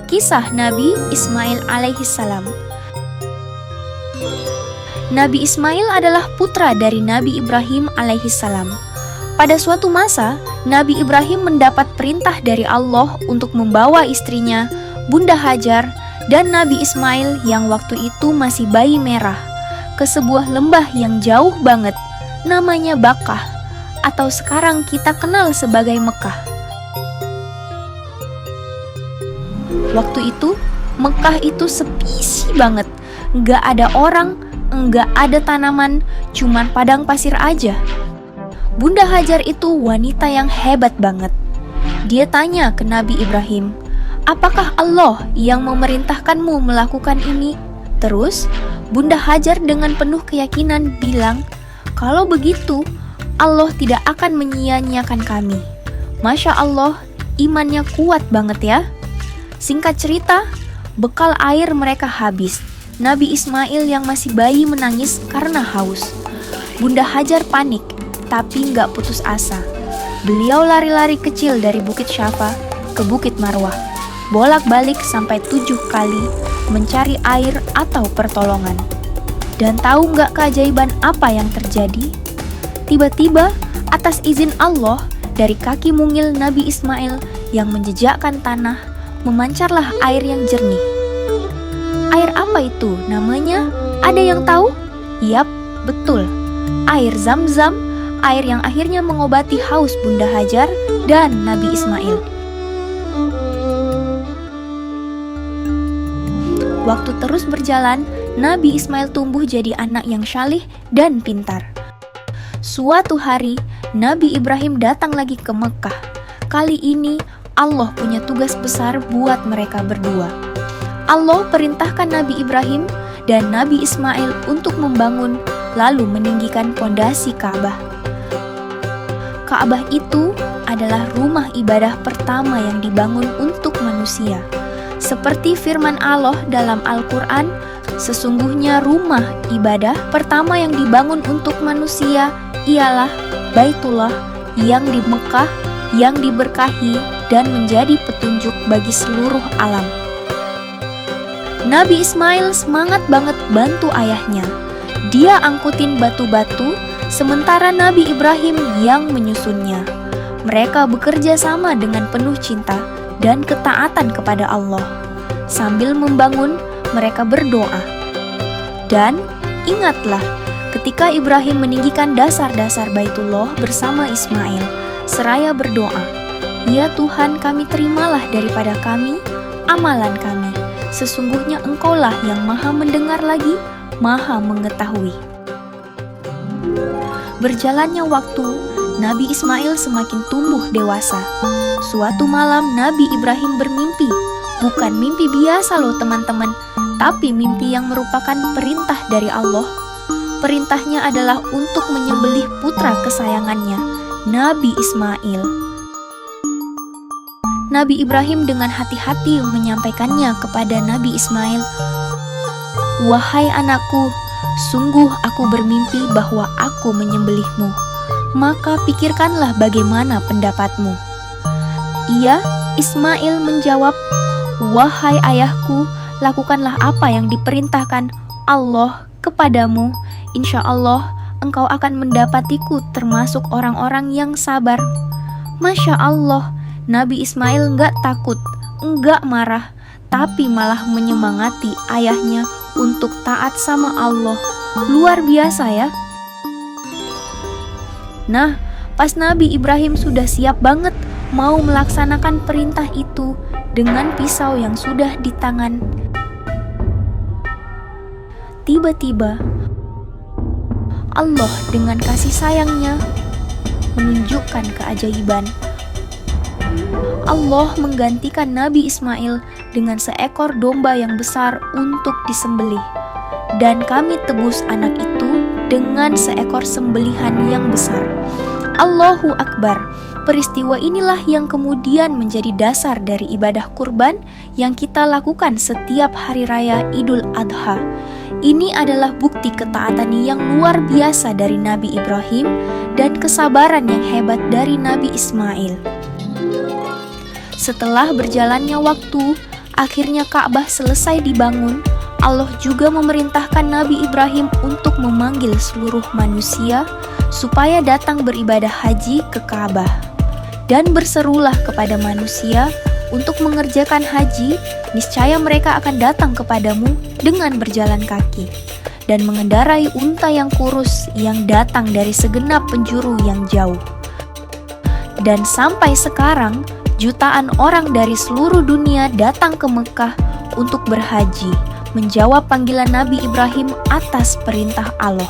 Kisah Nabi Ismail alaihissalam. Nabi Ismail adalah putra dari Nabi Ibrahim alaihissalam. Pada suatu masa, Nabi Ibrahim mendapat perintah dari Allah untuk membawa istrinya, Bunda Hajar, dan Nabi Ismail yang waktu itu masih bayi merah, ke sebuah lembah yang jauh banget, namanya Bakkah, atau sekarang kita kenal sebagai Mekah. Waktu itu, Mekah itu sepi banget. Nggak ada orang, nggak ada tanaman, cuman padang pasir aja. Bunda Hajar itu wanita yang hebat banget. Dia tanya ke Nabi Ibrahim, "Apakah Allah yang memerintahkanmu melakukan ini?" Terus, Bunda Hajar dengan penuh keyakinan bilang, "Kalau begitu, Allah tidak akan menyia-nyiakan kami." Masya Allah, imannya kuat banget ya. Singkat cerita, bekal air mereka habis. Nabi Ismail yang masih bayi menangis karena haus. Bunda Hajar panik, tapi nggak putus asa. Beliau lari-lari kecil dari Bukit Syafa ke Bukit Marwah, bolak-balik sampai 7 kali mencari air atau pertolongan. Dan tahu nggak keajaiban apa yang terjadi? Tiba-tiba, atas izin Allah, dari kaki mungil Nabi Ismail yang menjejakkan tanah, memancarlah air yang jernih. Air apa itu namanya? Ada yang tahu? Yap, betul. Air Zam-Zam, air yang akhirnya mengobati haus Bunda Hajar dan Nabi Ismail. Waktu terus berjalan, Nabi Ismail tumbuh jadi anak yang syalih dan pintar. Suatu hari, Nabi Ibrahim datang lagi ke Mekah. Kali ini, Allah punya tugas besar buat mereka berdua. Allah perintahkan Nabi Ibrahim dan Nabi Ismail untuk membangun lalu meninggikan pondasi Ka'bah. Ka'bah itu adalah rumah ibadah pertama yang dibangun untuk manusia. Seperti firman Allah dalam Al-Quran, sesungguhnya rumah ibadah pertama yang dibangun untuk manusia ialah Baitullah yang di Mekah, yang diberkahi dan menjadi petunjuk bagi seluruh alam. Nabi Ismail semangat banget bantu ayahnya. Dia angkutin batu-batu, sementara Nabi Ibrahim yang menyusunnya. Mereka bekerja sama dengan penuh cinta dan ketaatan kepada Allah. Sambil membangun, mereka berdoa. Dan ingatlah, ketika Ibrahim meninggikan dasar-dasar Baitullah bersama Ismail, seraya berdoa, "Ya Tuhan, kami terimalah daripada kami, amalan kami. Sesungguhnya Engkaulah yang maha mendengar lagi, maha mengetahui." Berjalannya waktu, Nabi Ismail semakin tumbuh dewasa. Suatu malam Nabi Ibrahim bermimpi. Bukan mimpi biasa loh teman-teman, tapi mimpi yang merupakan perintah dari Allah. Perintahnya adalah untuk menyembelih putra kesayangannya, Nabi Ismail. Nabi Ibrahim dengan hati-hati menyampaikannya kepada Nabi Ismail, "Wahai anakku, sungguh aku bermimpi bahwa aku menyembelihmu. Maka pikirkanlah bagaimana pendapatmu." Ia, Ismail menjawab, "Wahai ayahku, lakukanlah apa yang diperintahkan Allah kepadamu. Insya Allah engkau akan mendapatiku termasuk orang-orang yang sabar." Masya Allah, Nabi Ismail nggak takut, nggak marah, tapi malah menyemangati ayahnya untuk taat sama Allah. Luar biasa ya. Nah, pas Nabi Ibrahim sudah siap banget mau melaksanakan perintah itu dengan pisau yang sudah di tangan, tiba-tiba Allah dengan kasih sayangnya menunjukkan keajaiban. Allah menggantikan Nabi Ismail dengan seekor domba yang besar untuk disembelih, dan kami tebus anak itu dengan seekor sembelihan yang besar. Allahu Akbar. Peristiwa inilah yang kemudian menjadi dasar dari ibadah kurban yang kita lakukan setiap hari raya Idul Adha. Ini adalah bukti ketaatan yang luar biasa dari Nabi Ibrahim dan kesabaran yang hebat dari Nabi Ismail. Setelah berjalannya waktu, akhirnya Ka'bah selesai dibangun. Allah juga memerintahkan Nabi Ibrahim untuk memanggil seluruh manusia supaya datang beribadah haji ke Ka'bah. Dan berserulah kepada manusia untuk mengerjakan haji, niscaya mereka akan datang kepadamu dengan berjalan kaki dan mengendarai unta yang kurus yang datang dari segenap penjuru yang jauh. Dan sampai sekarang, jutaan orang dari seluruh dunia datang ke Mekah untuk berhaji, menjawab panggilan Nabi Ibrahim atas perintah Allah.